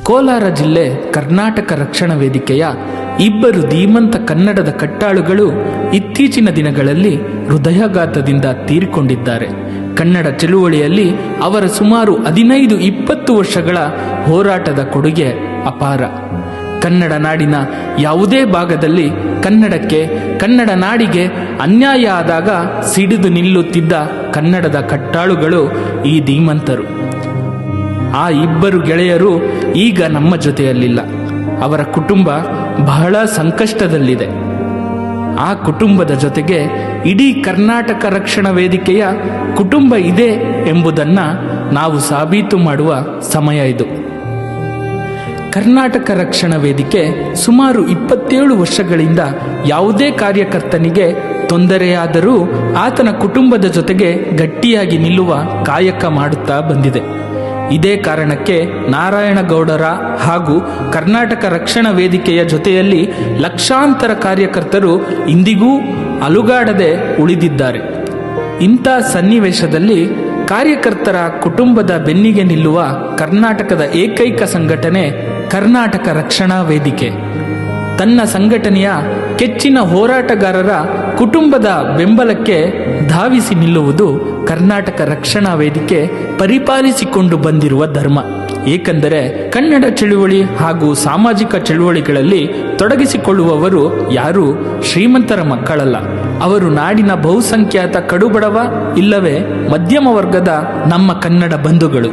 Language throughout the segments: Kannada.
ಕೋಲಾರ ಜಿಲ್ಲೆ ಕರ್ನಾಟಕ ರಕ್ಷಣಾ ವೇದಿಕೆಯ ಇಬ್ಬರು ಧೀಮಂತ ಕನ್ನಡದ ಕಟ್ಟಾಳುಗಳು ಇತ್ತೀಚಿನ ದಿನಗಳಲ್ಲಿ ಹೃದಯಾಘಾತದಿಂದ ತೀರಿಕೊಂಡಿದ್ದಾರೆ. ಕನ್ನಡ ಚಳುವಳಿಯಲ್ಲಿ ಅವರ ಸುಮಾರು 15-20 ವರ್ಷಗಳ ಹೋರಾಟದ ಕೊಡುಗೆ ಅಪಾರ. ಕನ್ನಡ ನಾಡಿನ ಯಾವುದೇ ಭಾಗದಲ್ಲಿ ಕನ್ನಡಕ್ಕೆ, ಕನ್ನಡ ನಾಡಿಗೆ ಅನ್ಯಾಯ ಆದಾಗ ಸಿಡಿದು ನಿಲ್ಲುತ್ತಿದ್ದ ಕನ್ನಡದ ಕಟ್ಟಾಳುಗಳು ಈ ಧೀಮಂತರು. ಆ ಇಬ್ಬರು ಗೆಳೆಯರು ಈಗ ನಮ್ಮ ಜೊತೆಯಲ್ಲಿಲ್ಲ. ಅವರ ಕುಟುಂಬ ಬಹಳ ಸಂಕಷ್ಟದಲ್ಲಿದೆ. ಆ ಕುಟುಂಬದ ಜೊತೆಗೆ ಇಡೀ ಕರ್ನಾಟಕ ರಕ್ಷಣಾ ವೇದಿಕೆಯ ಕುಟುಂಬ ಇದೆ ಎಂಬುದನ್ನು ನಾವು ಸಾಬೀತು ಮಾಡುವ ಸಮಯ ಇದು. ಕರ್ನಾಟಕ ರಕ್ಷಣಾ ವೇದಿಕೆ ಸುಮಾರು 27 ವರ್ಷಗಳಿಂದ ಯಾವುದೇ ಕಾರ್ಯಕರ್ತನಿಗೆ ತೊಂದರೆಯಾದರೂ ಆತನ ಕುಟುಂಬದ ಜೊತೆಗೆ ಗಟ್ಟಿಯಾಗಿ ನಿಲ್ಲುವ ಕಾಯಕ ಮಾಡುತ್ತಾ ಬಂದಿದೆ. ಇದೇ ಕಾರಣಕ್ಕೆ ನಾರಾಯಣಗೌಡರ ಹಾಗೂ ಕರ್ನಾಟಕ ರಕ್ಷಣಾ ವೇದಿಕೆಯ ಜೊತೆಯಲ್ಲಿ ಲಕ್ಷಾಂತರ ಕಾರ್ಯಕರ್ತರು ಇಂದಿಗೂ ಅಲುಗಾಡದೆ ಉಳಿದಿದ್ದಾರೆ. ಇಂಥ ಸನ್ನಿವೇಶದಲ್ಲಿ ಕಾರ್ಯಕರ್ತರ ಕುಟುಂಬದ ಬೆನ್ನಿಗೆ ನಿಲ್ಲುವ ಕರ್ನಾಟಕದ ಏಕೈಕ ಸಂಘಟನೆ ಕರ್ನಾಟಕ ರಕ್ಷಣಾ ವೇದಿಕೆ. ತನ್ನ ಸಂಘಟನೆಯ ಕೆಚ್ಚಿನ ಹೋರಾಟಗಾರರ ಕುಟುಂಬದ ಬೆಂಬಲಕ್ಕೆ ಧಾವಿಸಿ ನಿಲ್ಲುವುದು ಕರ್ನಾಟಕ ರಕ್ಷಣಾ ವೇದಿಕೆ ಪರಿಪಾಲಿಸಿಕೊಂಡು ಬಂದಿರುವ ಧರ್ಮ. ಏಕೆಂದರೆ ಕನ್ನಡ ಚಳುವಳಿ ಹಾಗೂ ಸಾಮಾಜಿಕ ಚಳುವಳಿಗಳಲ್ಲಿ ತೊಡಗಿಸಿಕೊಳ್ಳುವವರು ಯಾರೂ ಶ್ರೀಮಂತರ ಮಕ್ಕಳಲ್ಲ. ಅವರು ನಾಡಿನ ಬಹುಸಂಖ್ಯಾತ ಕಡುಬಡವ ಇಲ್ಲವೇ ಮಧ್ಯಮ ವರ್ಗದ ನಮ್ಮ ಕನ್ನಡ ಬಂಧುಗಳು.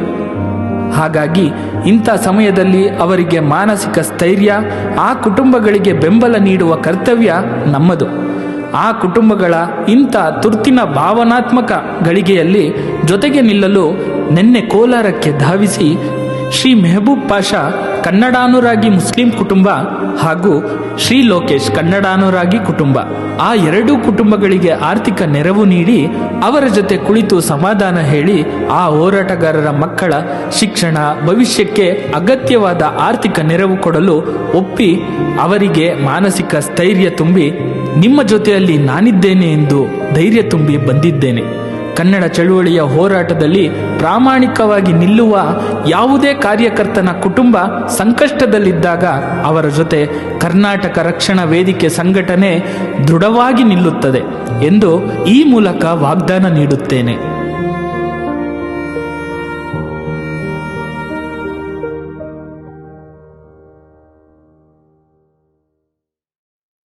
ಹಾಗಾಗಿ ಇಂಥ ಸಮಯದಲ್ಲಿ ಅವರಿಗೆ ಮಾನಸಿಕ ಸ್ಥೈರ್ಯ, ಆ ಕುಟುಂಬಗಳಿಗೆ ಬೆಂಬಲ ನೀಡುವ ಕರ್ತವ್ಯ ನಮ್ಮದು. ಆ ಕುಟುಂಬಗಳ ಇಂಥ ತುರ್ತಿನ ಭಾವನಾತ್ಮಕ ಗಳಿಗೆಯಲ್ಲಿ ಜೊತೆಗೆ ನಿಲ್ಲಲು ನಿನ್ನೆ ಕೋಲಾರಕ್ಕೆ ಧಾವಿಸಿ ಶ್ರೀ ಮೆಹಬೂಬ್ ಪಾಷಾ ಕನ್ನಡಾನುರಾಗಿ ಮುಸ್ಲಿಂ ಕುಟುಂಬ ಹಾಗೂ ಶ್ರೀ ಲೋಕೇಶ್ ಕನ್ನಡಾನುರಾಗಿ ಕುಟುಂಬ, ಆ ಎರಡೂ ಕುಟುಂಬಗಳಿಗೆ ಆರ್ಥಿಕ ನೆರವು ನೀಡಿ ಅವರ ಜೊತೆ ಕುಳಿತು ಸಮಾಧಾನ ಹೇಳಿ ಆ ಹೋರಾಟಗಾರರ ಮಕ್ಕಳ ಶಿಕ್ಷಣ, ಭವಿಷ್ಯಕ್ಕೆ ಅಗತ್ಯವಾದ ಆರ್ಥಿಕ ನೆರವು ಕೊಡಲು ಒಪ್ಪಿ ಅವರಿಗೆ ಮಾನಸಿಕ ಸ್ಥೈರ್ಯ ತುಂಬಿ ನಿಮ್ಮ ಜೊತೆಯಲ್ಲಿ ನಾನಿದ್ದೇನೆ ಎಂದು ಧೈರ್ಯ ತುಂಬಿ ಬಂದಿದ್ದೇನೆ. ಕನ್ನಡ ಚಳುವಳಿಯ ಹೋರಾಟದಲ್ಲಿ ಪ್ರಾಮಾಣಿಕವಾಗಿ ನಿಲ್ಲುವ ಯಾವುದೇ ಕಾರ್ಯಕರ್ತನ ಕುಟುಂಬ ಸಂಕಷ್ಟದಲ್ಲಿದ್ದಾಗ ಅವರ ಜೊತೆ ಕರ್ನಾಟಕ ರಕ್ಷಣಾ ವೇದಿಕೆ ಸಂಘಟನೆ ದೃಢವಾಗಿ ನಿಲ್ಲುತ್ತದೆ ಎಂದು ಈ ಮೂಲಕ ವಾಗ್ದಾನ ನೀಡುತ್ತೇನೆ.